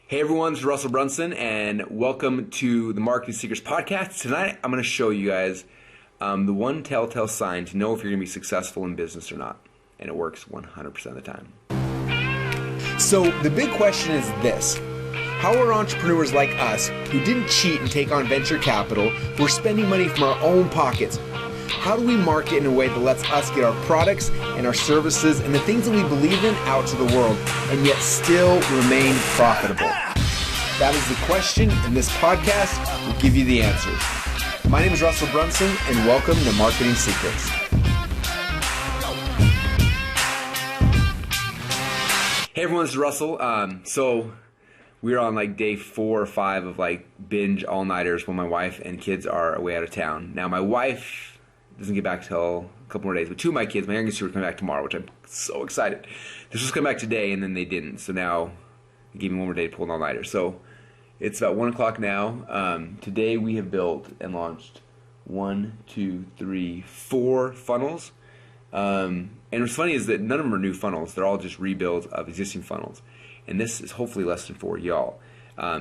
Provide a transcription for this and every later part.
Hey everyone, this is Russell Brunson, and welcome to the Marketing Secrets Podcast. Tonight, I'm going to show you guys the one telltale sign to know if you're going to be successful in business or not. And it works 100% of the time. So the big question is this. How are entrepreneurs like us, who didn't cheat and take on venture capital, who are spending money from our own pockets, how do we market in a way that lets us get our products and our services and the things that we believe in out to the world and yet still remain profitable? That is the question, and this podcast will give you the answers. My name is Russell Brunson, and welcome to Marketing Secrets. Hey everyone, this is Russell. So we're on like day 4 or 5 of like binge all-nighters when my wife and kids are away out of town. Now my wife doesn't get back till a couple more days, but 2 of my kids, my youngest 2 are coming back tomorrow, which I'm so excited. They're supposed to come back today, and then they didn't. So now they gave me 1 more day to pull an all-nighter. So it's about 1 o'clock now. Today we have built and launched 4 funnels. And what's funny is that none of them are new funnels. They're all just rebuilds of existing funnels. And this is hopefully lesson for y'all,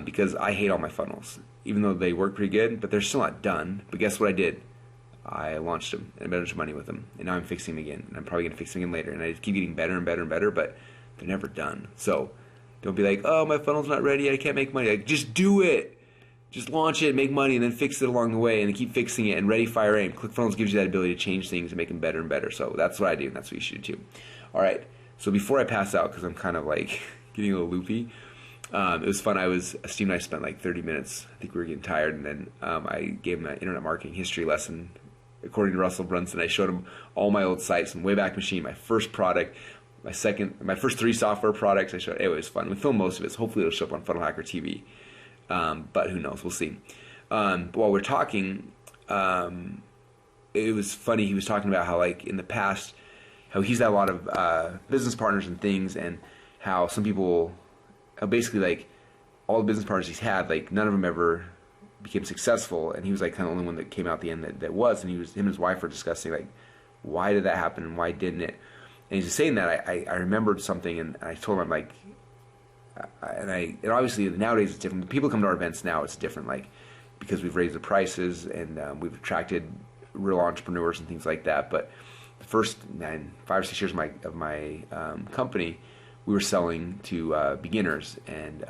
because I hate all my funnels, even though they work pretty good, but they're still not done. But guess what I did? I launched them and I made a bunch of money with them. And now I'm fixing them again. And I'm probably going to fix them again later. And I just keep getting better and better and better, but they're never done. So don't be like, oh, my funnel's not ready. I can't make money. Like, just do it. Just launch it, make money, and then fix it along the way, and then keep fixing it, and ready, fire, aim. ClickFunnels gives you that ability to change things and make them better and better. So that's what I do, and that's what you should do too. All right, so before I pass out, because I'm kind of like getting a little loopy, it was fun. Steve and I spent like 30 minutes. I think we were getting tired, and then I gave him an internet marketing history lesson. According to Russell Brunson, I showed him all my old sites from Wayback Machine, my first product, my first 3 software products. I showed it was fun. We filmed most of it, so hopefully it'll show up on Funnel Hacker TV. But who knows? We'll see. But while we're talking, it was funny. He was talking about how, like, in the past, how he's had a lot of business partners and things, and how some people, basically, like, all the business partners he's had, like, none of them ever became successful, and he was, like, kind of the only one that came out at the end that was, and him and his wife were discussing, like, why did that happen and why didn't it? And he's just saying that. I remembered something, and I told him, I'm like, and obviously nowadays it's different. People come to our events now, it's different, like, because we've raised the prices and we've attracted real entrepreneurs and things like that. But the first 5 or 6 years of my company, we were selling to beginners, and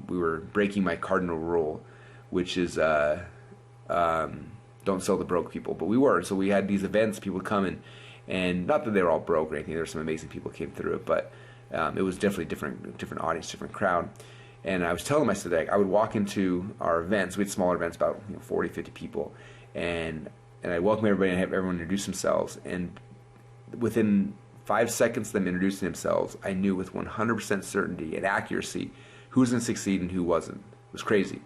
we were breaking my cardinal rule, which is don't sell to broke people. But we were, so we had these events. People would come and not that they were all broke or anything. There were some amazing people who came through it, but it was definitely different audience, different crowd. And I was telling them, I said, like, I would walk into our events. We had smaller events, about 40, 50 people. And I'd welcome everybody and have everyone introduce themselves. And within 5 seconds of them introducing themselves, I knew with 100% certainty and accuracy who was going to succeed and who wasn't. It was crazy.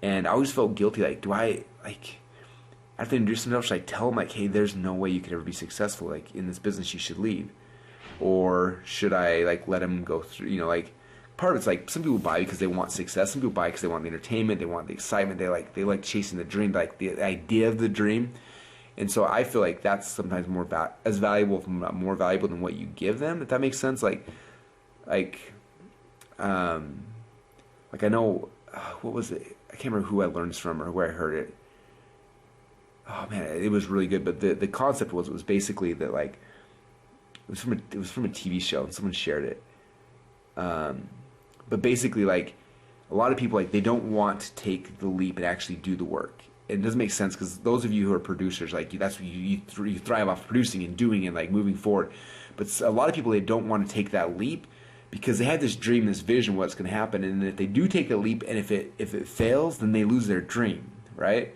And I always felt guilty, like, do I, like, after they introduce themselves, should I tell them, like, hey, there's no way you could ever be successful. Like, in this business, you should leave. Or should I, like, let them go through, like, part of it's like some people buy because they want success. Some people buy because they want the entertainment, they want the excitement, they like chasing the dream, like the idea of the dream. And so I feel like that's sometimes more valuable than what you give them, if that makes sense. Like I know, what was it? I can't remember who I learned this from or where I heard it. Oh man, it was really good. But the concept was basically that, like, it was from a TV show, and someone shared it. But basically, like, a lot of people, like, they don't want to take the leap and actually do the work. And it doesn't make sense, because those of you who are producers, like, that's what you thrive off producing and doing and, like, moving forward. But a lot of people, they don't want to take that leap because they have this dream, this vision, what's going to happen. And if they do take the leap and if it fails, then they lose their dream, right?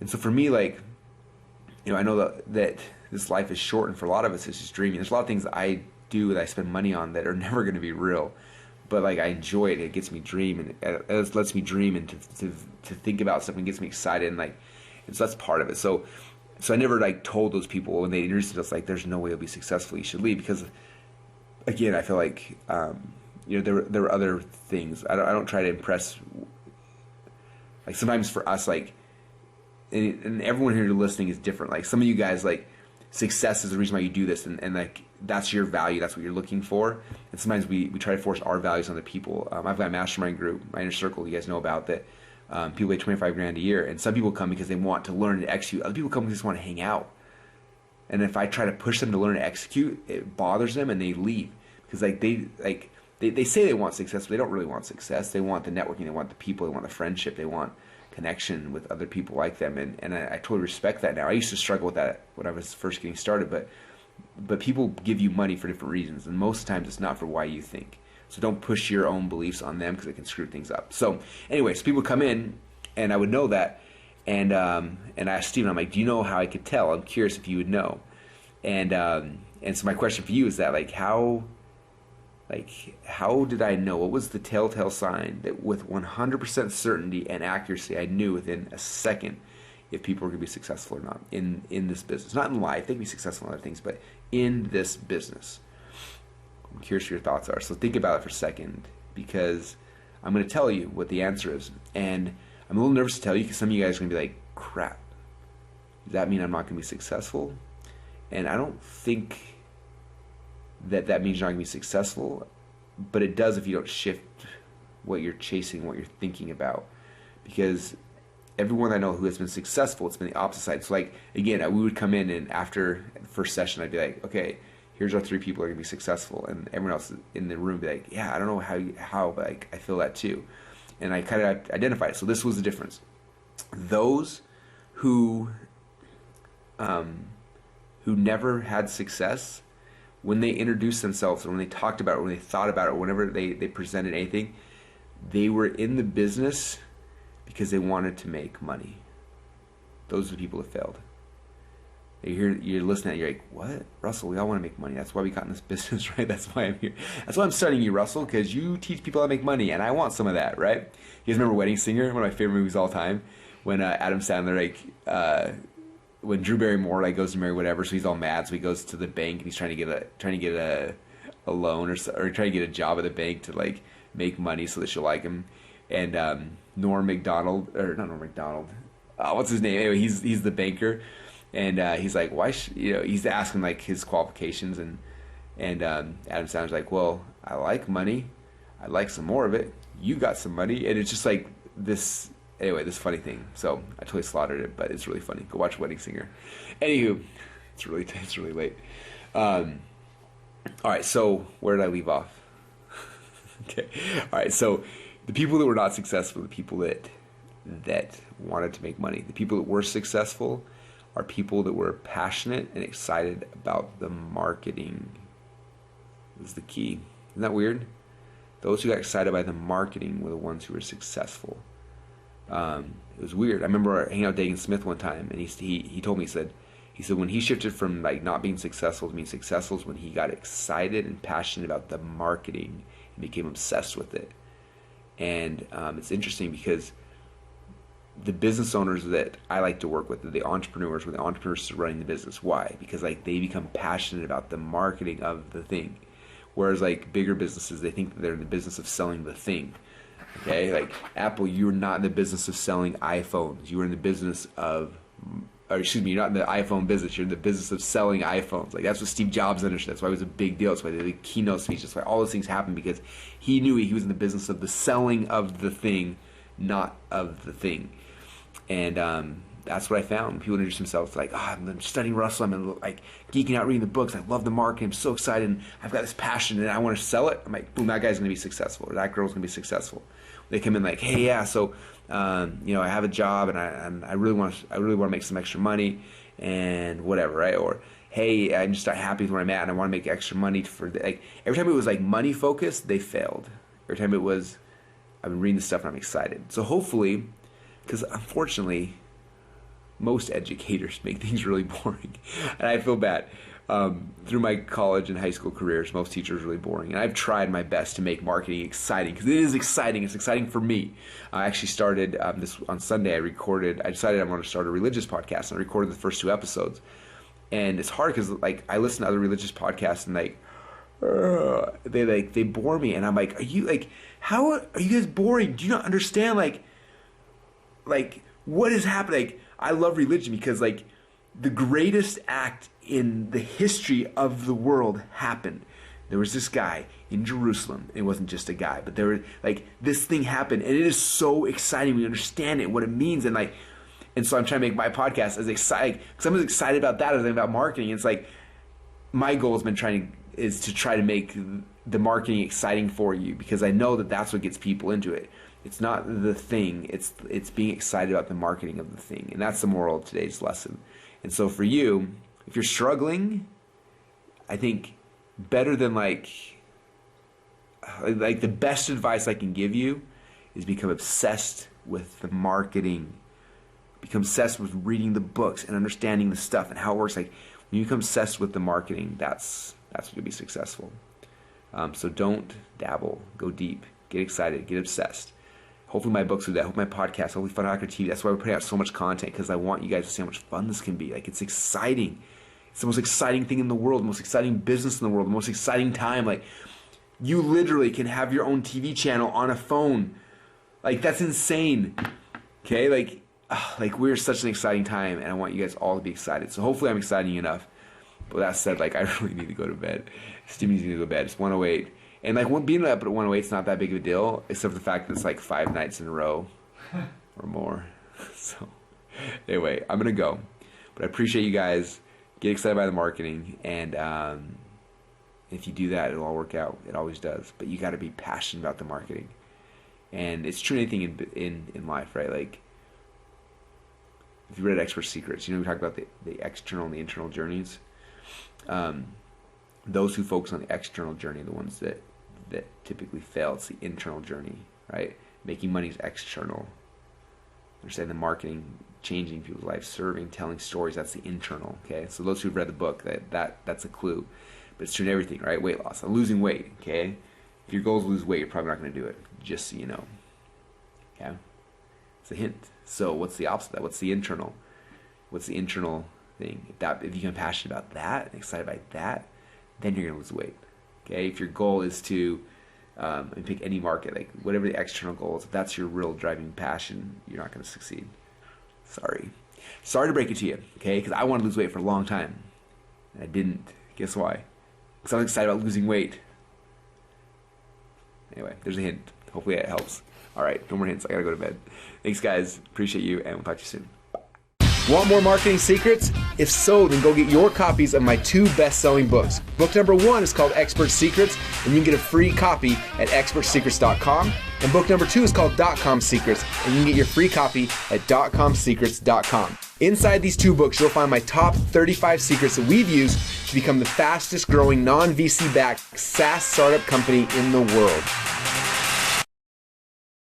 And so for me, like, I know that this life is short, and for a lot of us, it's just dreaming. There's a lot of things that I do that I spend money on that are never going to be real, but, like, I enjoy it. It gets me dream, and it lets me dream and to think about something, gets me excited, and so that's part of it. So I never, like, told those people when they introduced us, like, there's no way you'll be successful, you should leave, because, again, I feel like there were other things. I don't try to impress. Like, sometimes for us, like, and everyone here listening is different. Like, some of you guys, like, success is the reason why you do this, and like that's your value, that's what you're looking for. And sometimes we try to force our values on the people. I've got a mastermind group, my inner circle, you guys know about that. People pay 25 grand a year, and some people come because they want to learn to execute. Other people come because they just want to hang out. And if I try to push them to learn to execute, it bothers them and they leave. Because they say they want success, but they don't really want success. They want the networking, they want the people, they want the friendship, they want connection with other people like them. And I totally respect that now. I used to struggle with that when I was first getting started, but people give you money for different reasons, and most times it's not for why you think. So don't push your own beliefs on them because it can screw things up. So anyway, so people come in, and I would know that, and I asked Steven, I'm like, do you know how I could tell? I'm curious if you would know. And so my question for you is that how did I know? What was the telltale sign that with 100% certainty and accuracy I knew within a second if people were going to be successful or not in this business? Not in life, they can be successful in other things, but in this business. I'm curious what your thoughts are. So think about it for a second, because I'm going to tell you what the answer is. And I'm a little nervous to tell you because some of you guys are going to be like, crap, does that mean I'm not going to be successful? And I don't think that means you're not going to be successful, but it does if you don't shift what you're chasing, what you're thinking about. Because everyone I know who has been successful, it's been the opposite side. So like, again, we would come in, and after the first session, I'd be like, okay, here's our 3 people who are going to be successful. And everyone else in the room would be like, yeah, I don't know how, but like, I feel that too. And I kind of identified it. So this was the difference. Those who never had success, when they introduced themselves, or when they talked about it, or when they thought about it, or whenever they presented anything, they were in the business because they wanted to make money. Those are the people that failed. You're listening, you're like, what? Russell, we all want to make money. That's why we got in this business, right? That's why I'm here. That's why I'm studying you, Russell, because you teach people how to make money, and I want some of that, right? You guys remember Wedding Singer? One of my favorite movies of all time, when Adam Sandler, when Drew Barrymore goes to marry whatever, so he's all mad, so he goes to the bank and he's trying to get a loan or trying to get a job at the bank to make money so that she'll like him. And Norm Macdonald, or not Norm Macdonald, what's his name? Anyway, he's the banker, and he's like, why? He's asking his qualifications, and Adam Sandler's like, well, I like money, I'd like some more of it. You got some money, and it's just like this. Anyway, this funny thing. So I totally slaughtered it, but it's really funny. Go watch Wedding Singer. Anywho, it's really late. All right, so where did I leave off? Okay. All right, so the people that were not successful, the people that wanted to make money, the people that were successful are people that were passionate and excited about the marketing. This is the key. Isn't that weird? Those who got excited by the marketing were the ones who were successful. It was weird. I remember hanging out with Dagan Smith one time, and he told me, he said when he shifted from not being successful to being successful is when he got excited and passionate about the marketing and became obsessed with it. And it's interesting because the business owners that I like to work with, the entrepreneurs, were the entrepreneurs running the business. Why? Because they become passionate about the marketing of the thing. Whereas bigger businesses, they think that they're in the business of selling the thing. Okay, Apple, you're not in the business of selling iPhones. You're in the business of, you're not in the iPhone business. You're in the business of selling iPhones. That's what Steve Jobs understood. That's why it was a big deal. That's why they did a keynote speech. That's why all those things happened, because he knew he was in the business of the selling of the thing, not of the thing. And that's what I found. People introduce themselves I'm studying Russell. I'm geeking out reading the books. I love the marketing. I'm so excited. And I've got this passion and I want to sell it. I'm like, boom, that guy's going to be successful, or that girl's going to be successful. They come in hey, yeah, so I have a job and I really want to make some extra money and whatever, right? Or hey, I'm just not happy with where I'm at and I want to make extra money for every time it was money focused, they failed. Every time it was, I've been reading this stuff and I'm excited. So hopefully, because unfortunately, most educators make things really boring, and I feel bad. Through my college and high school careers, most teachers are really boring, and I've tried my best to make marketing exciting, because it is exciting. It's exciting for me. I actually started this on Sunday. I decided I want to start a religious podcast, and I recorded the first 2 episodes. And it's hard because I listen to other religious podcasts, and they bore me, and I'm like, are you how are you guys boring? Do you not understand what is happening? I love religion because the greatest act in the history of the world happened. There was this guy in Jerusalem. It wasn't just a guy, but there were like this thing happened, and it is so exciting. We understand it, what it means, and so I'm trying to make my podcast as exciting because I'm as excited about that as I'm about marketing. It's like my goal has been to try to make the marketing exciting for you, because I know that that's what gets people into it. It's not the thing. It's being excited about the marketing of the thing, and that's the moral of today's lesson. And so for you, if you're struggling, I think better than like the best advice I can give you is become obsessed with the marketing. Become obsessed with reading the books and understanding the stuff and how it works. Like when you become obsessed with the marketing, that's when you'll be successful. So don't dabble. Go deep. Get excited. Get obsessed. Hopefully my books do that. Hopefully my podcast. Hopefully Fun Hacker TV. That's why we're putting out so much content, because I want you guys to see how much fun this can be. Like it's exciting. It's the most exciting thing in the world. The most exciting business in the world. The most exciting time. Like you literally can have your own TV channel on a phone. Like that's insane. Okay? Like we're such an exciting time, and I want you guys all to be excited. So hopefully I'm exciting you enough. But with that said, like I really need to go to bed. Steve needs to go to bed. It's 1:08. And like being up at 1:08 is not that big of a deal, except for the fact that it's like 5 nights in a row or more. So anyway, I'm gonna go. But I appreciate you guys. Get excited by the marketing, and if you do that, it'll all work out. It always does. But you got to be passionate about the marketing, and it's true in anything in life, right? Like if you read Expert Secrets, we talk about the external and the internal journeys. Those who focus on the external journey are the ones that typically fail. It's the internal journey, right? Making money is external. Understand the marketing, changing people's lives, serving, telling stories, that's the internal, okay? So those who've read the book, that's a clue. But it's true in everything, right? Weight loss, losing weight, okay? If your goal is to lose weight, you're probably not going to do it, just so you know, okay? It's a hint. So what's the opposite of that? What's the internal? What's the internal thing? If you get passionate about that, and excited by that, then you're going to lose weight, okay? If your goal is to and pick any market, like whatever the external goal is, if that's your real driving passion, you're not going to succeed. Sorry to break it to you, okay? Because I wanted to lose weight for a long time. I didn't. Guess why? Because I was excited about losing weight. Anyway, there's a hint. Hopefully that helps. All right, no more hints. I got to go to bed. Thanks, guys. Appreciate you, and we'll talk to you soon. Want more marketing secrets? If so, then go get your copies of my 2 best-selling books. Book number 1 is called Expert Secrets, and you can get a free copy at expertsecrets.com. And book number 2 is called .com Secrets, and you can get your free copy at .comsecrets.com. Inside these 2 books, you'll find my top 35 secrets that we've used to become the fastest growing non-VC-backed SaaS startup company in the world.